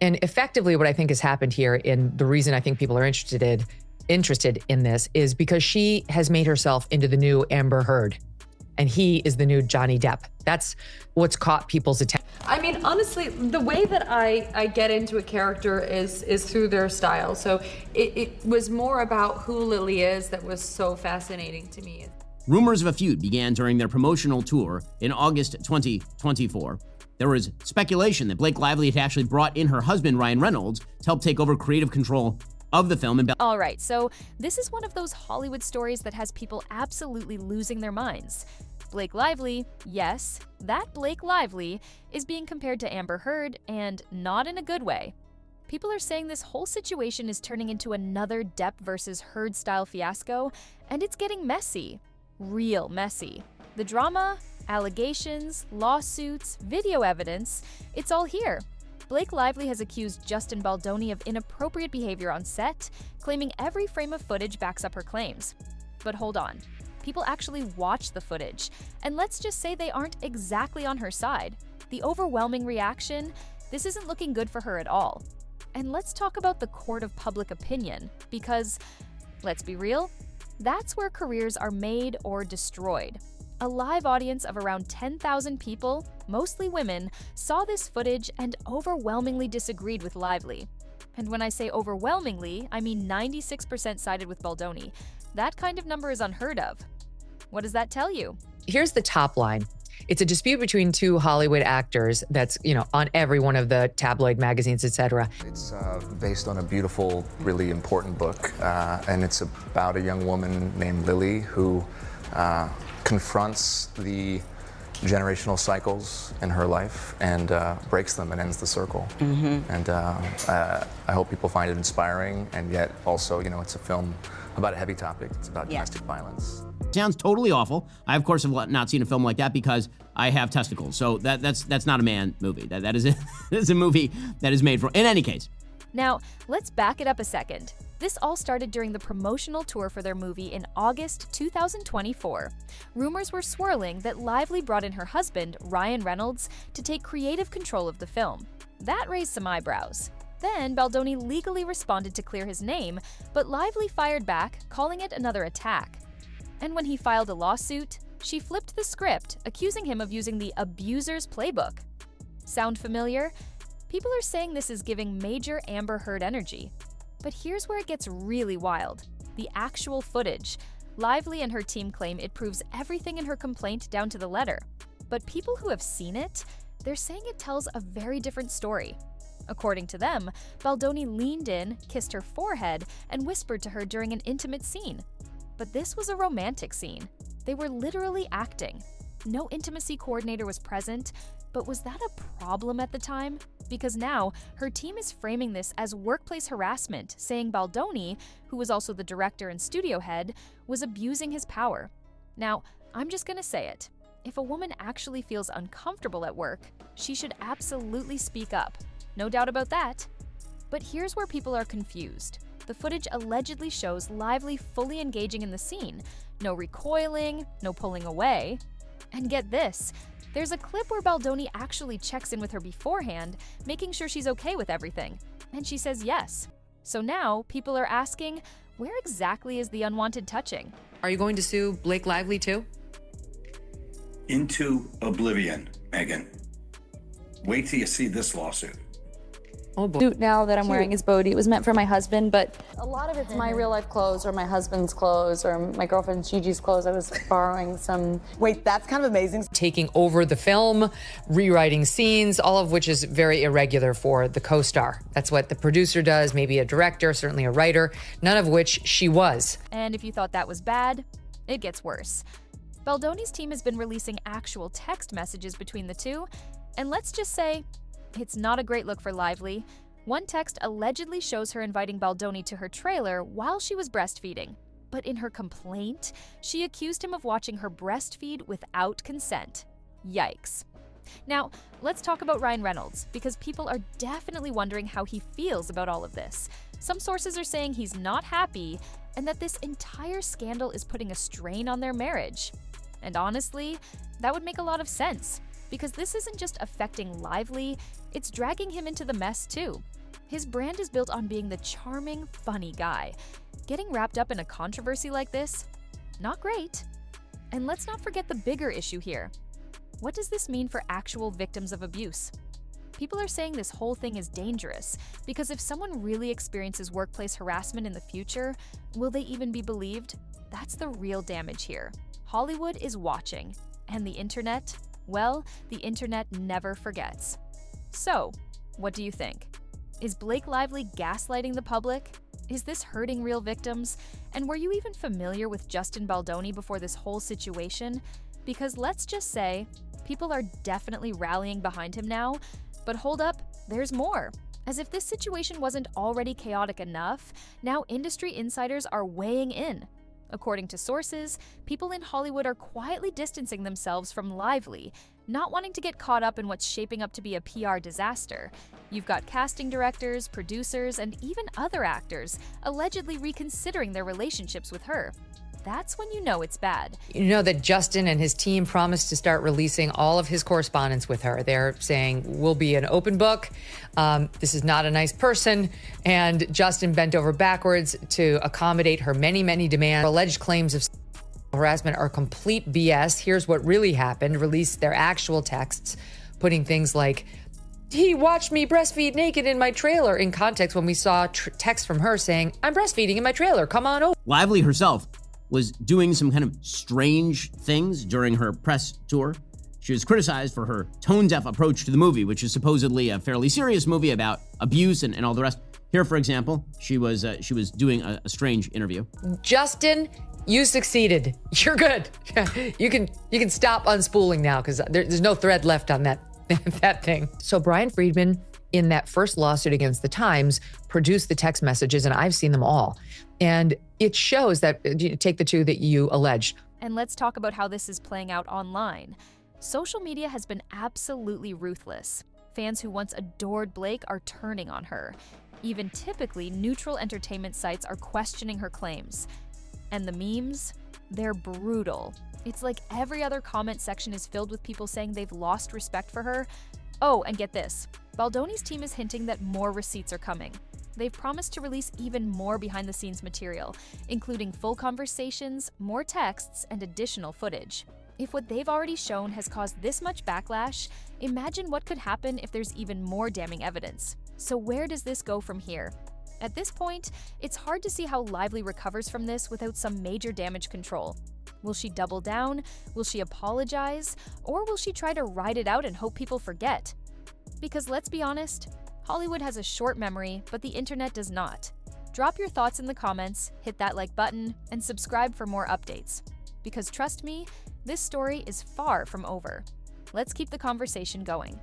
And effectively, what I think has happened here, and the reason I think people are interested in this, is because she has made herself into the new Amber Heard, and he is the new Johnny Depp. That's what's caught people's attention. I mean, honestly, the way that I get into a character is through their style. So it was more about who Lily is that was so fascinating to me. Rumors of a feud began during their promotional tour in August 2024. There was speculation that Blake Lively had actually brought in her husband, Ryan Reynolds, to help take over creative control of the film. All right, so this is one of those Hollywood stories that has people absolutely losing their minds. Blake Lively, yes, that Blake Lively is being compared to Amber Heard, and not in a good way. People are saying this whole situation is turning into another Depp versus Heard-style fiasco, and it's getting messy. Real messy. The drama, allegations, lawsuits, video evidence, it's all here. Blake Lively has accused Justin Baldoni of inappropriate behavior on set, claiming every frame of footage backs up her claims. But hold on. People actually watch the footage, and let's just say they aren't exactly on her side. The overwhelming reaction, this isn't looking good for her at all. And let's talk about the court of public opinion, because, let's be real, that's where careers are made or destroyed. A live audience of around 10,000 people, mostly women, saw this footage and overwhelmingly disagreed with Lively. And when I say overwhelmingly, I mean 96% sided with Baldoni. That kind of number is unheard of. What does that tell you? Here's the top line. It's a dispute between two Hollywood actors that's, on every one of the tabloid magazines, etc. It's based on a beautiful, really important book, and it's about a young woman named Lily who confronts the generational cycles in her life and breaks them and ends the circle. And I hope people find it inspiring, and yet also, it's a film about a heavy topic. It's about domestic violence. Sounds totally awful. I, of course, have not seen a film like that because I have testicles. So that's not a man movie. That is that's a movie that is made for. In any case. Now, let's back it up a second. This all started during the promotional tour for their movie in August 2024. Rumors were swirling that Lively brought in her husband, Ryan Reynolds, to take creative control of the film. That raised some eyebrows. Then, Baldoni legally responded to clear his name, but Lively fired back, calling it another attack. And when he filed a lawsuit, she flipped the script, accusing him of using the abuser's playbook. Sound familiar? People are saying this is giving major Amber Heard energy. But here's where it gets really wild. The actual footage. Lively and her team claim it proves everything in her complaint down to the letter. But people who have seen it, they're saying it tells a very different story. According to them, Baldoni leaned in, kissed her forehead, and whispered to her during an intimate scene. But this was a romantic scene. They were literally acting. No intimacy coordinator was present, but was that a problem at the time? Because now, her team is framing this as workplace harassment, saying Baldoni, who was also the director and studio head, was abusing his power. Now, I'm just gonna say it. If a woman actually feels uncomfortable at work, she should absolutely speak up. No doubt about that. But here's where people are confused. The footage allegedly shows Lively fully engaging in the scene. No recoiling, no pulling away. And get this, there's a clip where Baldoni actually checks in with her beforehand, making sure she's okay with everything. And she says yes. So now, people are asking, where exactly is the unwanted touching? Are you going to sue Blake Lively too? Into oblivion, Megan. Wait till you see this lawsuit. Oh boy. Suit now that I'm wearing is Bodhi. It was meant for my husband, but a lot of it's my real life clothes or my husband's clothes or my girlfriend Gigi's clothes. I was borrowing some. Wait, that's kind of amazing. Taking over the film, rewriting scenes, all of which is very irregular for the co-star. That's what the producer does, maybe a director, certainly a writer, none of which she was. And if you thought that was bad, it gets worse. Baldoni's team has been releasing actual text messages between the two, and let's just say, it's not a great look for Lively. One text allegedly shows her inviting Baldoni to her trailer while she was breastfeeding. But in her complaint, she accused him of watching her breastfeed without consent. Yikes. Now, let's talk about Ryan Reynolds, because people are definitely wondering how he feels about all of this. Some sources are saying he's not happy, and that this entire scandal is putting a strain on their marriage. And honestly, that would make a lot of sense. because this isn't just affecting Lively, it's dragging him into the mess too. His brand is built on being the charming, funny guy. Getting wrapped up in a controversy like this? Not great. And let's not forget the bigger issue here. What does this mean for actual victims of abuse? People are saying this whole thing is dangerous because if someone really experiences workplace harassment in the future, will they even be believed? That's the real damage here. Hollywood is watching, and the internet, well, the internet never forgets. So, what do you think? Is Blake Lively gaslighting the public? Is this hurting real victims? And were you even familiar with Justin Baldoni before this whole situation? Because let's just say, people are definitely rallying behind him now, but hold up, there's more. As if this situation wasn't already chaotic enough, now industry insiders are weighing in. According to sources, people in Hollywood are quietly distancing themselves from Lively, not wanting to get caught up in what's shaping up to be a PR disaster. You've got casting directors, producers, and even other actors allegedly reconsidering their relationships with her. That's when you know it's bad. You know that Justin and his team promised to start releasing all of his correspondence with her. They're saying, we'll be an open book. This is not a nice person. And Justin bent over backwards to accommodate her many, many demands. Alleged claims of harassment are complete BS. Here's what really happened. Released their actual texts, putting things like, he watched me breastfeed naked in my trailer in context when we saw text from her saying, I'm breastfeeding in my trailer. Come on over. Lively herself was doing some kind of strange things during her press tour. She was criticized for her tone-deaf approach to the movie, which is supposedly a fairly serious movie about abuse and all the rest. Here, for example, she was doing a strange interview. Justin, you succeeded. You're good. You can stop unspooling now because there's no thread left on that thing. So Brian Friedman, in that first lawsuit against the Times, produced the text messages, and I've seen them all. And it shows that, take the two that you alleged. And let's talk about how this is playing out online. Social media has been absolutely ruthless. Fans who once adored Blake are turning on her. Even typically neutral entertainment sites are questioning her claims. And the memes? They're brutal. It's like every other comment section is filled with people saying they've lost respect for her. Oh, and get this. Baldoni's team is hinting that more receipts are coming. They've promised to release even more behind-the-scenes material, including full conversations, more texts, and additional footage. If what they've already shown has caused this much backlash, imagine what could happen if there's even more damning evidence. So where does this go from here? At this point, it's hard to see how Lively recovers from this without some major damage control. Will she double down? Will she apologize? Or will she try to ride it out and hope people forget? Because let's be honest, Hollywood has a short memory, but the internet does not. Drop your thoughts in the comments, hit that like button, and subscribe for more updates. Because trust me, this story is far from over. Let's keep the conversation going.